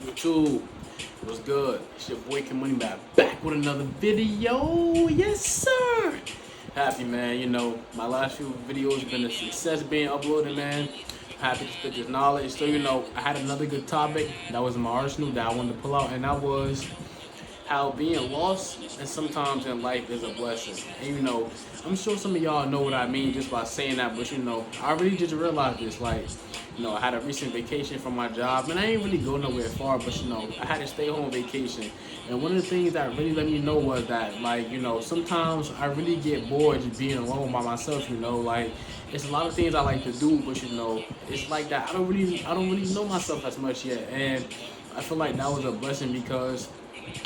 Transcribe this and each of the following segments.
YouTube, what's good? It's your boy Kim Money back with another video. Yes, sir. Happy, man. You know, my last few videos have been a success being uploaded, man. Happy to spit this knowledge. So, you know, I had another good topic that was in my arsenal that I wanted to pull out, and that was how being lost and sometimes in life is a blessing. And you know, I'm sure some of y'all know what I mean just by saying that, but you know, I really just realized this. Like, you know, I had a recent vacation from my job, and I ain't really go nowhere far, but you know, I had a stay home vacation. And one of the things that really let me know was that, like, you know, sometimes I really get bored just being alone by myself. You know, like it's a lot of things I like to do, but you know, it's like that. I don't really know myself as much yet, and I feel like that was a blessing because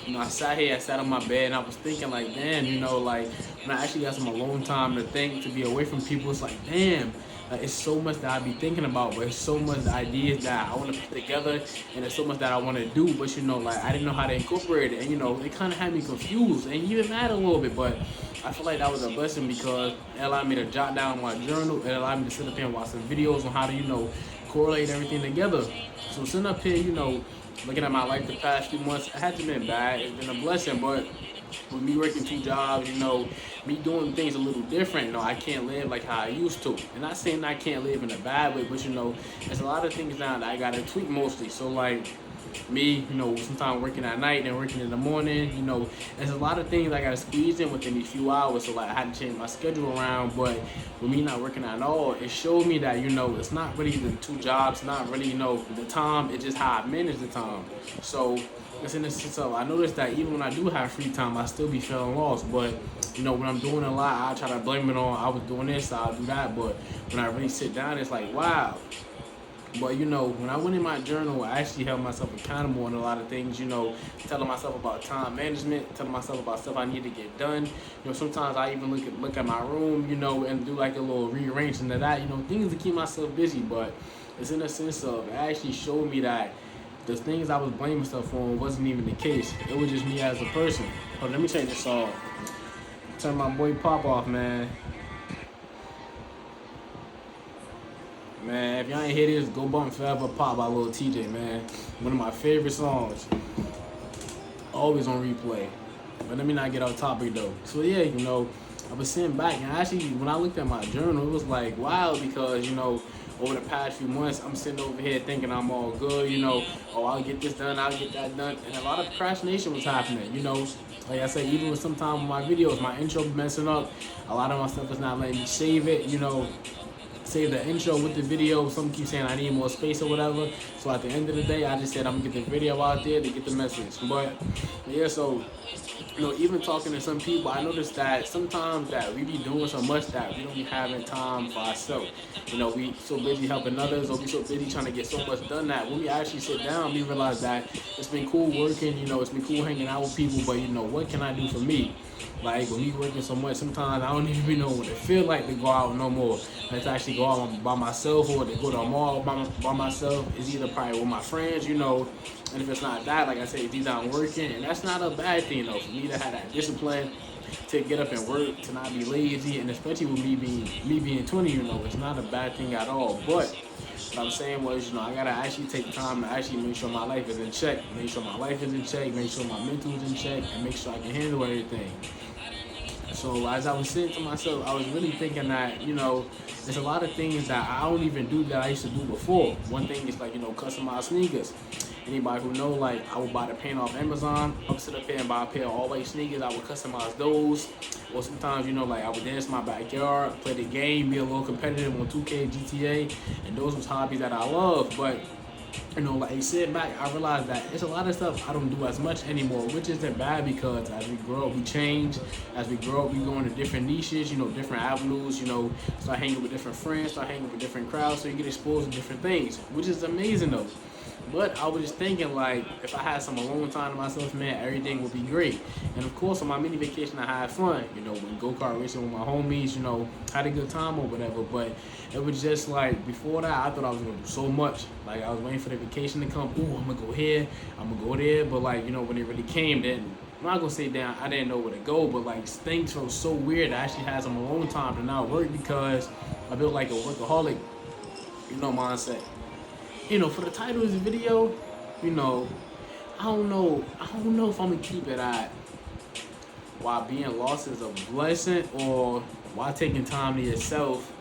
you know, I sat on my bed, and I was thinking, like, damn, you know, like, when I actually got some alone time to think, to be away from people, it's like, damn, like, it's so much that I be thinking about, but it's so much ideas that I want to put together, and there's so much that I want to do, but, you know, like, I didn't know how to incorporate it, and, you know, it kind of had me confused, and even mad a little bit, but I feel like that was a blessing because it allowed me to jot down my journal, it allowed me to sit up here and watch some videos on how to, you know, correlate everything together. So sitting up here, you know, looking at my life the past few months, it hasn't been bad. It's been a blessing, but with me working two jobs, you know, me doing things a little different, you know, I can't live like how I used to. And not saying I can't live in a bad way, but you know, there's a lot of things now that I gotta tweak mostly. So like me, you know, sometimes working at night and working in the morning, you know, there's a lot of things I gotta squeeze in within these few hours. So like I had to change my schedule around, but with me not working at all, it showed me that, you know, it's not really the two jobs, not really, you know, the time, it's just how I manage the time. So it's in the sense of I noticed that even when I do have free time, I still be feeling lost. But you know, when I'm doing a lot, I try to blame it on I was doing this, I'll do that. But when I really sit down, it's like, wow, but you know, when I went in my journal, I actually held myself accountable on a lot of things. You know, telling myself about time management, telling myself about stuff I need to get done. You know, sometimes I even look at my room, you know, and do like a little rearranging of that. You know, things to keep myself busy. But it's in a sense of it actually showed me that the things I was blaming stuff on wasn't even the case. It was just me as a person. Hold on, let me take this off. Turn my boy Pop off, man. Man, if y'all ain't hear this, go bump Forever Pop by Lil TJ, man. One of my favorite songs. Always on replay. But let me not get off topic though. So yeah, you know, I was sitting back and actually when I looked at my journal, it was like wow because, you know, over the past few months, I'm sitting over here thinking I'm all good, you know, oh, I'll get this done, I'll get that done. And a lot of procrastination was happening, you know. Like I said, even with sometimes with my videos, my intro messing up, a lot of my stuff is not letting me save it, you know, save the intro with the video. Some keep saying I need more space or whatever. So at the end of the day, I just said I'm gonna get the video out there to get the message. But yeah, so you know, even talking to some people, I noticed that sometimes that we be doing so much that we don't be having time for ourselves. You know, we so busy helping others, or we so busy trying to get so much done that when we actually sit down, we realize that it's been cool working. You know, it's been cool hanging out with people, but you know, what can I do for me? Like when me working so much, sometimes I don't even know what it feel like to go out no more. Like to actually go out by myself or to go to a mall by myself. It's either probably with my friends, you know. And if it's not that, like I said, it's either I'm working, and that's not a bad thing though. For me to have that discipline, to get up and work, to not be lazy, and especially with me being 20, you know, it's not a bad thing at all. But what I'm saying was, you know, I gotta actually take time to actually make sure my life is in check, make sure my life is in check, make sure my mental is in check, and make sure I can handle everything. So as I was saying to myself, I was really thinking that, you know, there's a lot of things that I don't even do that I used to do before. One thing is like, you know, customized sneakers. Anybody who know, like, I would buy the paint off Amazon. I would sit up here and buy a pair of all-white sneakers. I would customize those. Or sometimes, you know, like, I would dance in my backyard, play the game, be a little competitive on 2K, GTA. And those was hobbies that I love. But you know, like sitting back, I realized that it's a lot of stuff I don't do as much anymore, which isn't bad because as we grow up, we change. As we grow up, we go into different niches, you know, different avenues, you know, start hanging with different friends, start hanging with different crowds, so you get exposed to different things, which is amazing though. But I was just thinking, like, if I had some alone time to myself, man, everything would be great. And of course, on my mini vacation, I had fun. You know, went go kart racing with my homies. You know, had a good time or whatever. But it was just like before that, I thought I was gonna do so much. Like I was waiting for the vacation to come. Ooh, I'm gonna go here. I'm gonna go there. But like, you know, when it really came, then I'm not gonna say down. I didn't know where to go. But like, things felt so weird. I actually had some alone time to not work because I built like a workaholic, you know, mindset. You know, for the title of this video, you know, I don't know if I'm gonna keep it at why being lost is a blessing or why taking time to yourself.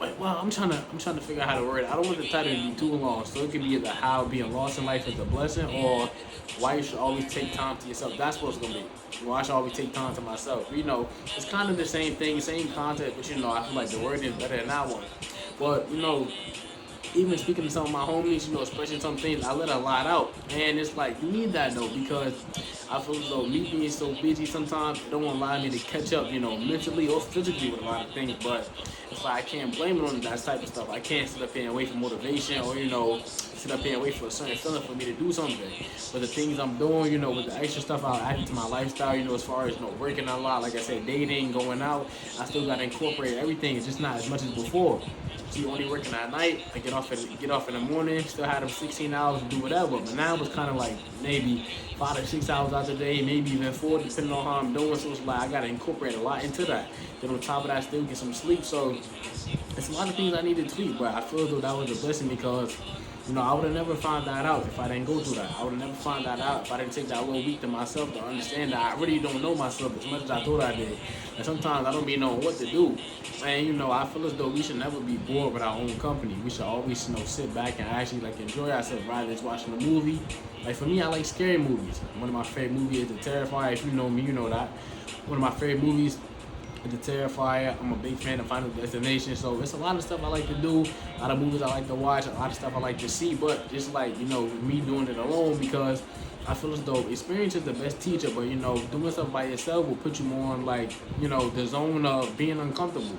Wait, well, I'm trying to figure out how to word it. I don't want the title to be too long, so it could be either how being lost in life is a blessing or why you should always take time to yourself. That's what it's gonna be. Why I should always take time to myself. You know, it's kind of the same thing, same concept, but you know, I feel like the wording is better than that one. But you know, even speaking to some of my homies, you know, especially some things, I let a lot out. And it's like, you need that though, because I feel as though me being so busy sometimes, it don't allow me to catch up, you know, mentally or physically with a lot of things. But it's like, I can't blame it on that type of stuff. I can't sit up here and wait for motivation or, you know, sit up here and wait for a certain feeling for me to do something. But the things I'm doing, you know, with the extra stuff I add to my lifestyle, you know, as far as, you know, working a lot, like I said, dating, going out, I still got to incorporate everything. It's just not as much as before. So you only working at night, I get off in the morning, still had them 16 hours to do whatever. But now it's kind of like maybe 5 to 6 hours out the day, maybe even 4, depending on how I'm doing. So it's like I gotta incorporate a lot into that. Then on top of that, I still get some sleep. So it's a lot of things I need to tweak. But I feel as though that was a blessing because, you know, I would have never found that out if I didn't go through that. I would have never found that out if I didn't take that little week to myself to understand that I really don't know myself as much as I thought I did. And sometimes I don't be knowing what to do. And you know, I feel as though we should never be bored with our own company. We should always, you know, sit back and actually like enjoy ourselves rather than just watching a movie. Like for me, I like scary movies. One of my favorite movies is The Terrifier. If you know me, you know that. One of my favorite movies is The Terrifier. I'm a big fan of Final Destination. So it's a lot of stuff I like to do. A lot of movies I like to watch. A lot of stuff I like to see. But just like, you know, me doing it alone because I feel as though experience is the best teacher, but you know, doing stuff by yourself will put you more on like, you know, the zone of being uncomfortable.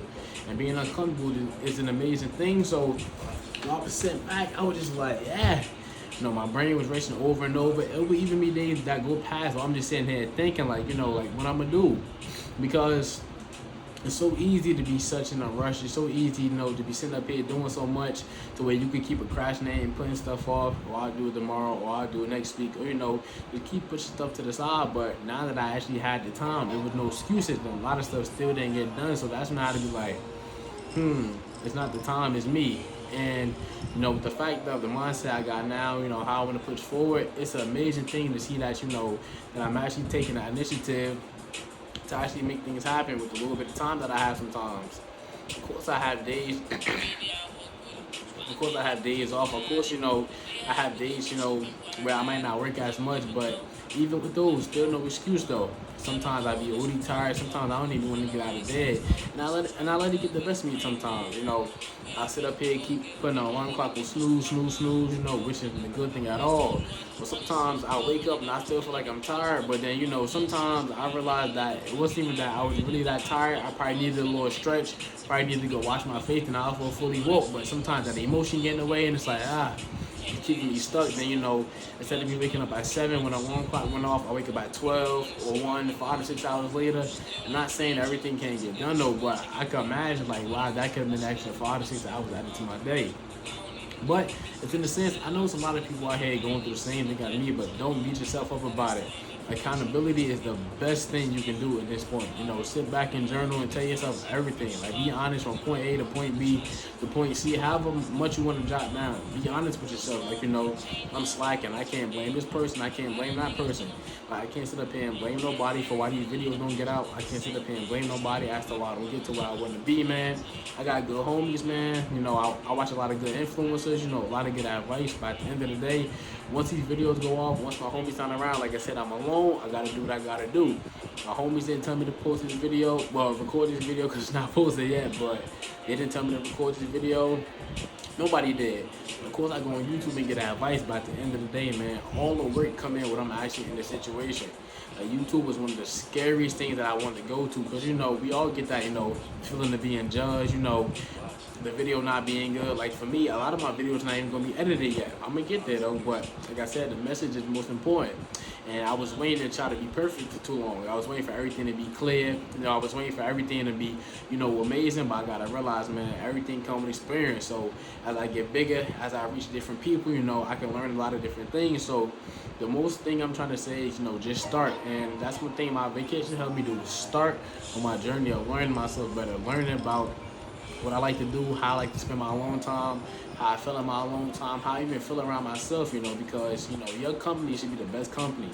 And being uncomfortable is an amazing thing. So while I was sitting back, I was just like, yeah. You know, my brain was racing over and over. It would even be days that go past where I'm just sitting here thinking like, you know, like what I'm gonna do. Because it's so easy to be such in a rush. It's so easy, you know, to be sitting up here doing so much to where you can keep procrastinating and putting stuff off, or I'll do it tomorrow, or I'll do it next week, or, you know, just keep pushing stuff to the side. But now that I actually had the time, there was no excuses. And a lot of stuff still didn't get done. So that's when I had to be like, it's not the time, it's me. And, you know, with the fact of the mindset I got now, you know, how I want to push forward, it's an amazing thing to see that, you know, that I'm actually taking that initiative to actually make things happen with a little bit of time that I have sometimes. Of course, I have days. Of course, I have days off. Of course, you know, I have days, you know, where I might not work as much, but even with those, still no excuse though. Sometimes I be already tired. Sometimes I don't even want to get out of bed, and I let it get the best of me. Sometimes, you know, I sit up here, keep putting on alarm clock with snooze, snooze, snooze. You know, which isn't a good thing at all. But sometimes I wake up and I still feel like I'm tired. But then, you know, sometimes I realize that it wasn't even that I was really that tired. I probably needed a little stretch. Probably needed to go wash my face, and I feel fully woke. But sometimes that emotion getting away, and it's like it's keeping me stuck. Then, you know, instead of me waking up at 7 when the alarm clock went off, I wake up at 12 or 1, 5 or 6 hours later. I'm not saying everything can't get done though, but I can imagine like wow, that could have been extra 5 to 6 hours added to my day. But it's in the sense, I know it's a lot of people out here going through the same thing as me, but don't beat yourself up about it. Accountability is the best thing you can do at this point. You know, sit back and journal and tell yourself everything. Like, be honest from point A to point B to point C. However much you want to jot down. Be honest with yourself. Like, you know, I'm slacking. I can't blame this person. I can't blame that person. Like, I can't sit up here and blame nobody for why these videos don't get out. I can't sit up here and blame nobody as to why I don't get to where I want to be, man. I got good homies, man. You know, I watch a lot of good influencers. You know, a lot of good advice. But at the end of the day, once these videos go off, once my homies not around, like I said, I'm alone. I gotta do what I gotta do. My homies didn't tell me to post this video, well, record this video because it's not posted yet, but they didn't tell me to record this video. Nobody did. Of course, I go on YouTube and get advice, but at the end of the day, man, all the work come in when I'm actually in the situation. Like, YouTube was one of the scariest things that I wanted to go to because, you know, we all get that, you know, feeling of being judged, you know, the video not being good. Like, for me, a lot of my videos not even going to be edited yet. I'm going to get there, though, but like I said, the message is most important. And I was waiting to try to be perfect for too long. I was waiting for everything to be clear. You know, I was waiting for everything to be, you know, amazing. But I got to realize, man, everything comes with experience. So as I get bigger, as I reach different people, you know, I can learn a lot of different things. So the most thing I'm trying to say is, you know, just start. And that's one thing my vacation helped me do, is start on my journey of learning myself better, learning about what I like to do, how I like to spend my alone time, how I feel in my alone time, how I even feel around myself, because, your company should be the best company.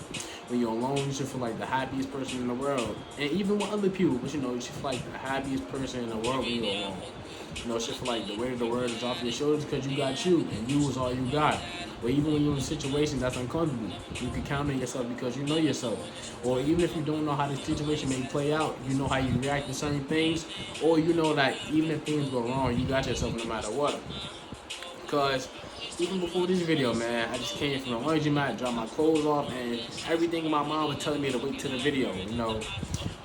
When you're alone, you should feel like the happiest person in the world. And even with other people, but, you should feel like the happiest person in the world when you're alone. It should feel like the weight of the world is off your shoulders because you got you, and you is all you got. But even when you're in a situation that's uncomfortable, you can count on yourself because you know yourself. Or even if you don't know how the situation may play out, you know how you react to certain things, or you know that even if things go wrong, you got yourself no matter what. Because even before this video, man, I just came from the laundromat, dropped my clothes off, and everything in my mind was telling me to wait till the video,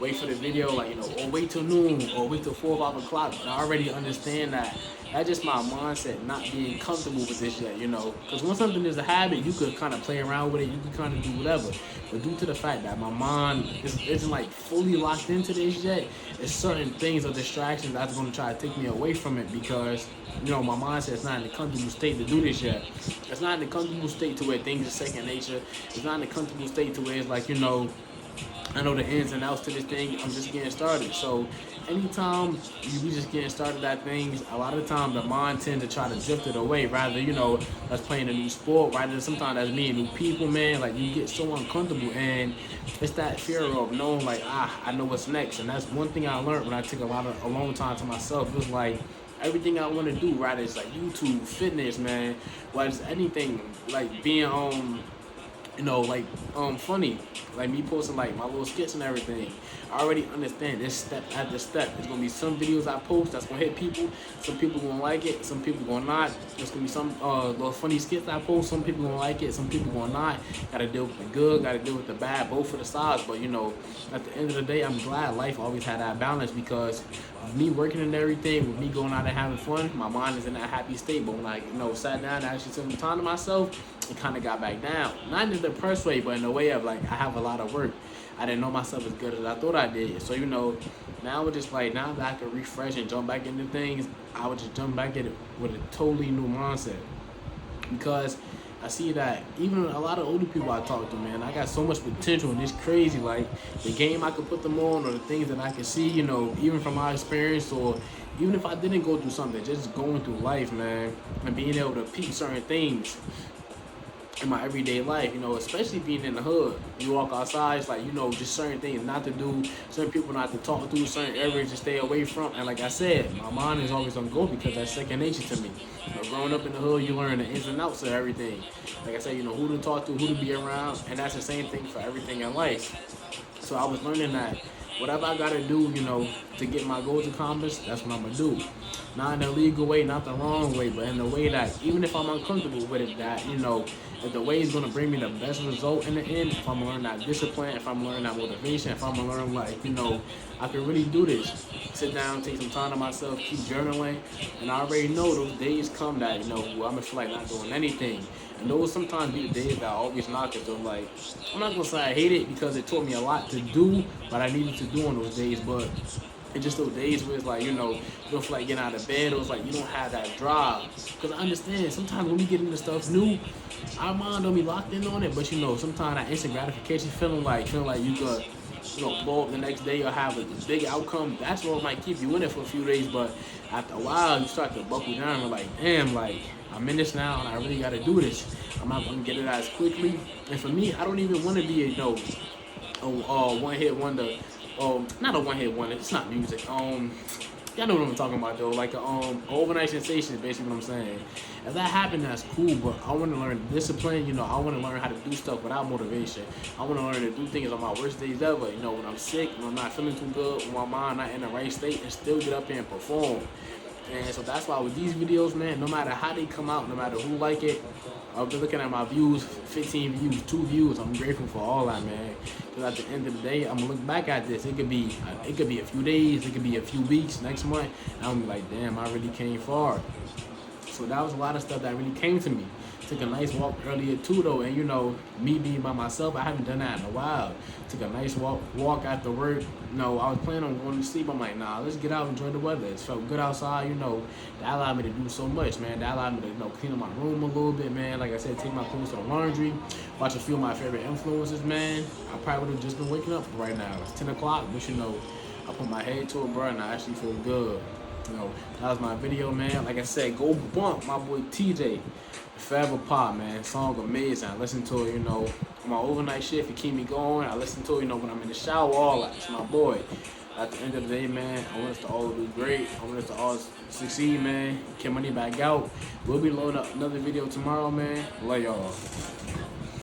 wait for the video, or wait till noon, or wait till 4 or 5 o'clock. I already understand that. That's just my mindset, not being comfortable with this yet, Because when something is a habit, you could kind of play around with it, you could kind of do whatever. But due to the fact that my mind isn't like fully locked into this yet, it's certain things or distractions that's going to try to take me away from it because, my mindset's not in a comfortable state to do this yet. It's not in a comfortable state to where things are second nature. It's not in a comfortable state to where it's like, I know the ins and outs to this thing. I'm just getting started. So anytime you be just getting started at things, a lot of the time the mind tends to try to drift it away. Rather, that's playing a new sport. Rather, sometimes that's meeting new people, man. Like you get so uncomfortable, and it's that fear of knowing, like, I know what's next. And that's one thing I learned when I took a long time to myself. It was like everything I want to do, right? It's like YouTube, fitness, man. Whether it's anything, like being funny, like me posting like my little skits and everything. I already understand this step after step. There's gonna be some videos I post that's gonna hit people. Some people gonna like it. Some people gonna not. There's gonna be some little funny skits I post. Some people gonna like it. Some people gonna not. Gotta deal with the good. Gotta deal with the bad. Both for the sides. But at the end of the day, I'm glad life always had that balance because with me working and everything, with me going out and having fun, my mind is in that happy state. But when I sat down and actually took some time to myself, it kind of got back down. Not in a depressed way, but in a way of like I have a lot of work. I didn't know myself as good as I thought I did. So now it's just like now that I can refresh and jump back into things, I would just jump back at it with a totally new mindset. Because I see that even a lot of older people I talk to, man, I got so much potential and it's crazy. Like the game I could put them on or the things that I can see, even from my experience or even if I didn't go through something, just going through life, man, and being able to peep certain things in my everyday life, especially being in the hood. You walk outside, it's like, just certain things not to do, certain people not to talk to, certain areas to stay away from. And like I said, my mind is always on go because that's second nature to me. Growing up in the hood, you learn the ins and outs of everything. Like I said, who to talk to, who to be around, and that's the same thing for everything in life. So I was learning that whatever I gotta do, to get my goals accomplished, that's what I'm gonna do. Not in the legal way, not the wrong way, but in the way that even if I'm uncomfortable with it, that, if the way is gonna bring me the best result in the end, if I'm gonna learn that discipline, if I'm gonna learn that motivation, if I'm gonna learn like, I can really do this. Sit down, take some time to myself, keep journaling, and I already know those days come that, I'm gonna feel like not doing anything. And those sometimes be the days that I always knock it. So like, I'm not gonna say I hate it because it taught me a lot to do, but I needed to do on those days. But it's just those days where it's like, you don't feel like getting out of bed, or it's like you don't have that drive. Because I understand sometimes when we get into stuff new, our mind don't be locked in on it. But sometimes that instant gratification feeling like you could blow up the next day or have a big outcome, that's what might keep you in it for a few days. But after a while, you start to buckle down and you're like, damn, like I'm in this now and I really got to do this. I'm not going to get it as quickly. And for me, I don't even want to be a one-hit wonder. Not a one-hit wonder. It's not music. Y'all know what I'm talking about though. Like overnight sensation is basically what I'm saying. If that happened, that's cool. But I want to learn discipline. I want to learn how to do stuff without motivation. I want to learn to do things on my worst days ever. When I'm sick, when I'm not feeling too good, when my mind not in the right state, and still get up here and perform. And so that's why with these videos, man, no matter how they come out, no matter who like it, I've been looking at my views, 15 views, 2 views. I'm grateful for all that, man. Because at the end of the day, I'm gonna look back at this. It could be a few days, it could be a few weeks, next month, and I'm gonna be like, damn, I really came far. So that was a lot of stuff that really came to me. Took a nice walk earlier too though, and me being by myself, I haven't done that in a while. Took a nice walk after work. I was planning on going to sleep. I'm like, nah, let's get out and enjoy the weather. It felt good outside, that allowed me to do so much, man. That allowed me to clean up my room a little bit, man. Like I said, take my clothes to the laundry, watch a few of my favorite influencers, man. I probably would have just been waking up right now. It's 10 o'clock, but I put my head to it, bro, and I actually feel good. You know, that was my video, man. Like I said, go bump my boy TJ, Forever Pop, man. Song amazing. I listen to it, you know, on my overnight shift. It keep me going. I listen to it, you know, when I'm in the shower, all that. It's my boy. At the end of the day, man, I want us to all do great. I want us to all succeed, man. Get money back out. We'll be loading up another video tomorrow, man. Love y'all.